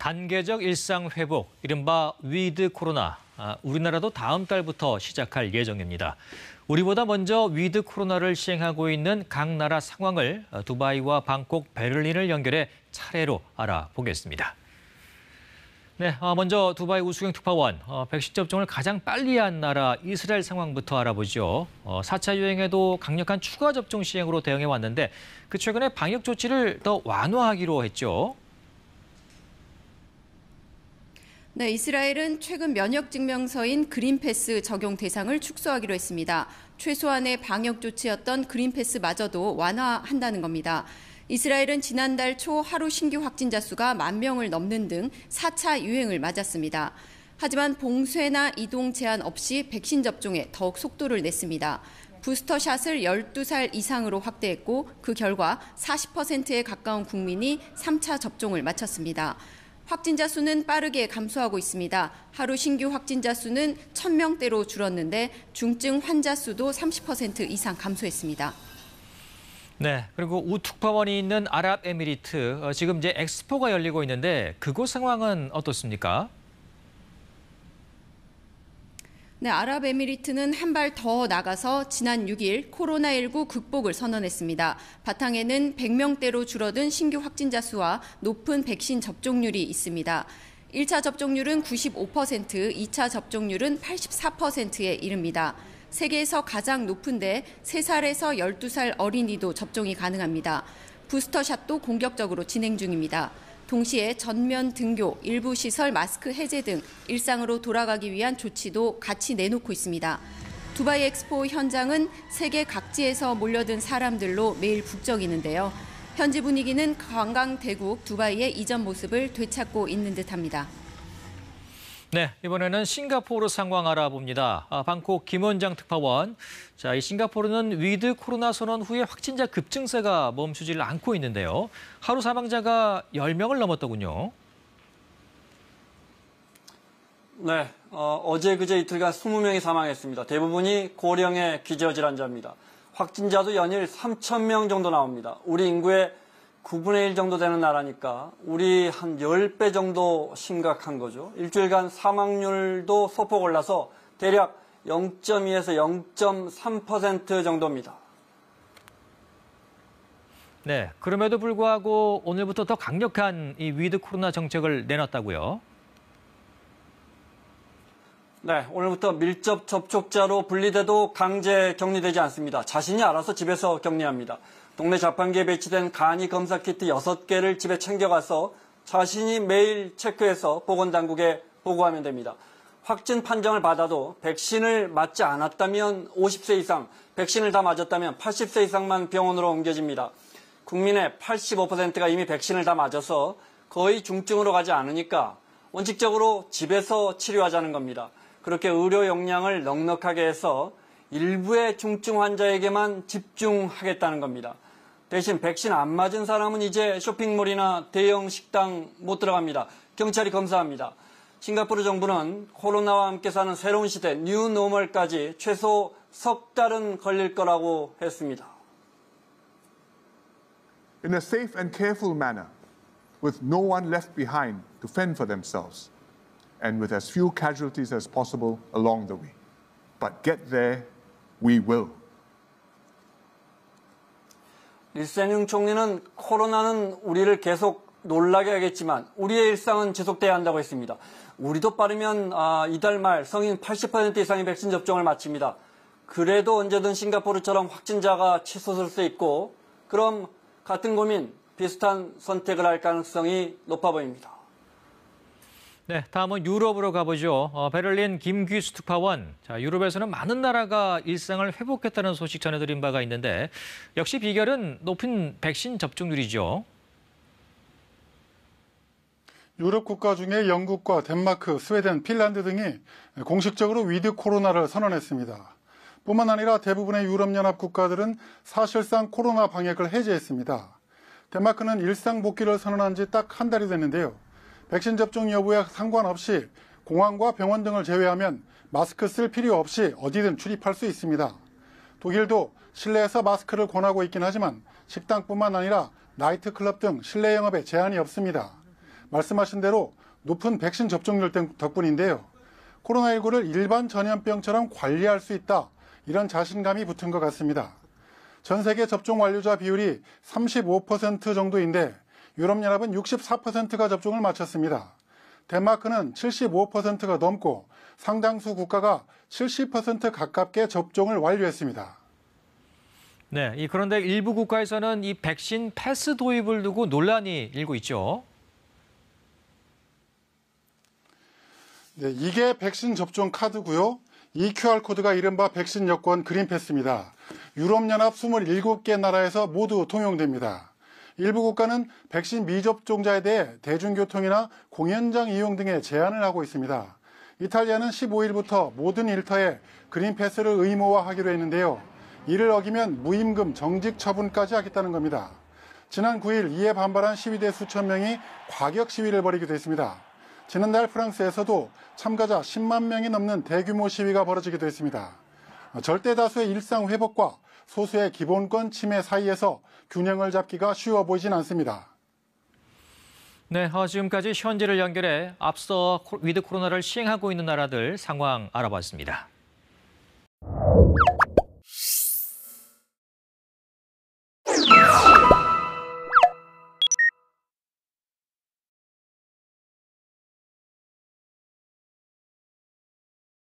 단계적 일상 회복, 이른바 위드 코로나. 우리나라도 다음 달부터 시작할 예정입니다. 우리보다 먼저 위드 코로나를 시행하고 있는 각 나라 상황을 두바이와 방콕, 베를린을 연결해 차례로 알아보겠습니다. 네, 먼저 두바이 우수경 특파원, 백신 접종을 가장 빨리 한 나라 이스라엘 상황부터 알아보죠. 4차 유행에도 강력한 추가 접종 시행으로 대응해 왔는데 최근에 방역 조치를 더 완화하기로 했죠. 네, 이스라엘은 최근 면역 증명서인 그린패스 적용 대상을 축소하기로 했습니다. 최소한의 방역 조치였던 그린패스마저도 완화한다는 겁니다. 이스라엘은 지난달 초 하루 신규 확진자 수가 10,000명을 넘는 등 4차 유행을 맞았습니다. 하지만 봉쇄나 이동 제한 없이 백신 접종에 더욱 속도를 냈습니다. 부스터샷을 12살 이상으로 확대했고 그 결과 40%에 가까운 국민이 3차 접종을 마쳤습니다. 확진자 수는 빠르게 감소하고 있습니다. 하루 신규 확진자 수는 1,000명대로 줄었는데 중증 환자 수도 30% 이상 감소했습니다. 네, 그리고 우 특파원이 있는 아랍에미리트, 지금 이제 엑스포가 열리고 있는데 그곳 상황은 어떻습니까? 네, 아랍에미리트는 한 발 더 나가서 지난 6일 코로나19 극복을 선언했습니다. 바탕에는 100명대로 줄어든 신규 확진자 수와 높은 백신 접종률이 있습니다. 1차 접종률은 95%, 2차 접종률은 84%에 이릅니다. 세계에서 가장 높은데 3살에서 12살 어린이도 접종이 가능합니다. 부스터샷도 공격적으로 진행 중입니다. 동시에 전면 등교, 일부 시설 마스크 해제 등 일상으로 돌아가기 위한 조치도 같이 내놓고 있습니다. 두바이 엑스포 현장은 세계 각지에서 몰려든 사람들로 매일 북적이는데요. 현지 분위기는 관광 대국 두바이의 이전 모습을 되찾고 있는 듯합니다. 네, 이번에는 싱가포르 상황 알아봅니다. 방콕 김원장 특파원. 자, 이 싱가포르는 위드 코로나 선언 후에 확진자 급증세가 멈추질 않고 있는데요. 하루 사망자가 10명을 넘었더군요. 네, 어제 그제 이틀간 20명이 사망했습니다. 대부분이 고령의 기저질환자입니다. 확진자도 연일 3,000명 정도 나옵니다. 우리 인구의 9분의 1 정도 되는 나라니까 우리 한 10배 정도 심각한 거죠. 일주일간 사망률도 소폭 올라서 대략 0.2에서 0.3% 정도입니다. 네, 그럼에도 불구하고 오늘부터 더 강력한 이 위드 코로나 정책을 내놨다고요? 네, 오늘부터 밀접 접촉자로 분리돼도 강제 격리되지 않습니다. 자신이 알아서 집에서 격리합니다. 동네 자판기에 배치된 간이 검사 키트 6개를 집에 챙겨가서 자신이 매일 체크해서 보건당국에 보고하면 됩니다. 확진 판정을 받아도 백신을 맞지 않았다면 50세 이상, 백신을 다 맞았다면 80세 이상만 병원으로 옮겨집니다. 국민의 85%가 이미 백신을 다 맞아서 거의 중증으로 가지 않으니까 원칙적으로 집에서 치료하자는 겁니다. 그렇게 의료 역량을 넉넉하게 해서 일부의 중증 환자에게만 집중하겠다는 겁니다. 대신 백신 안 맞은 사람은 이제 쇼핑몰이나 대형 식당 못 들어갑니다. 경찰이 검사합니다. 싱가포르 정부는 코로나와 함께 사는 새로운 시대 뉴 노멀까지 최소 석 달은 걸릴 거라고 했습니다. In a safe and careful manner, with no one left behind to fend for themselves, and with as few casualties as possible along the way. But get there, we will. 리센융 총리는 코로나는 우리를 계속 놀라게 하겠지만 우리의 일상은 지속돼야 한다고 했습니다. 우리도 빠르면 이달 말 성인 80% 이상의 백신 접종을 마칩니다. 그래도 언제든 싱가포르처럼 확진자가 치솟을 수 있고 그럼 같은 고민, 비슷한 선택을 할 가능성이 높아 보입니다. 네, 다음은 유럽으로 가보죠. 베를린 김귀수 특파원. 자, 유럽에서는 많은 나라가 일상을 회복했다는 소식 전해드린 바가 있는데 역시 비결은 높은 백신 접종률이죠. 유럽 국가 중에 영국과 덴마크, 스웨덴, 핀란드 등이 공식적으로 위드 코로나를 선언했습니다. 뿐만 아니라 대부분의 유럽연합 국가들은 사실상 코로나 방역을 해제했습니다. 덴마크는 일상 복귀를 선언한 지 딱 한 달이 됐는데요. 백신 접종 여부에 상관없이 공항과 병원 등을 제외하면 마스크 쓸 필요 없이 어디든 출입할 수 있습니다. 독일도 실내에서 마스크를 권하고 있긴 하지만 식당뿐만 아니라 나이트클럽 등 실내 영업에 제한이 없습니다. 말씀하신 대로 높은 백신 접종률 덕분인데요. 코로나19를 일반 전염병처럼 관리할 수 있다. 이런 자신감이 붙은 것 같습니다. 전 세계 접종 완료자 비율이 35% 정도인데 유럽연합은 64%가 접종을 마쳤습니다. 덴마크는 75%가 넘고 상당수 국가가 70% 가깝게 접종을 완료했습니다. 네, 그런데 일부 국가에서는 이 백신 패스 도입을 두고 논란이 일고 있죠. 네, 이게 백신 접종 카드고요. 이 QR코드가 이른바 백신 여권 그린패스입니다. 유럽연합 27개 나라에서 모두 통용됩니다. 일부 국가는 백신 미접종자에 대해 대중교통이나 공연장 이용 등에 제한을 하고 있습니다. 이탈리아는 15일부터 모든 일터에 그린패스를 의무화하기로 했는데요. 이를 어기면 무임금 정직 처분까지 하겠다는 겁니다. 지난 9일 이에 반발한 시위대 수천 명이 과격 시위를 벌이기도 했습니다. 지난달 프랑스에서도 참가자 10만 명이 넘는 대규모 시위가 벌어지기도 했습니다. 절대 다수의 일상 회복과 소수의 기본권 침해 사이에서 균형을 잡기가 쉬워 보이진 않습니다. 네, 지금까지 현지를 연결해 앞서 위드 코로나를 시행하고 있는 나라들 상황 알아봤습니다.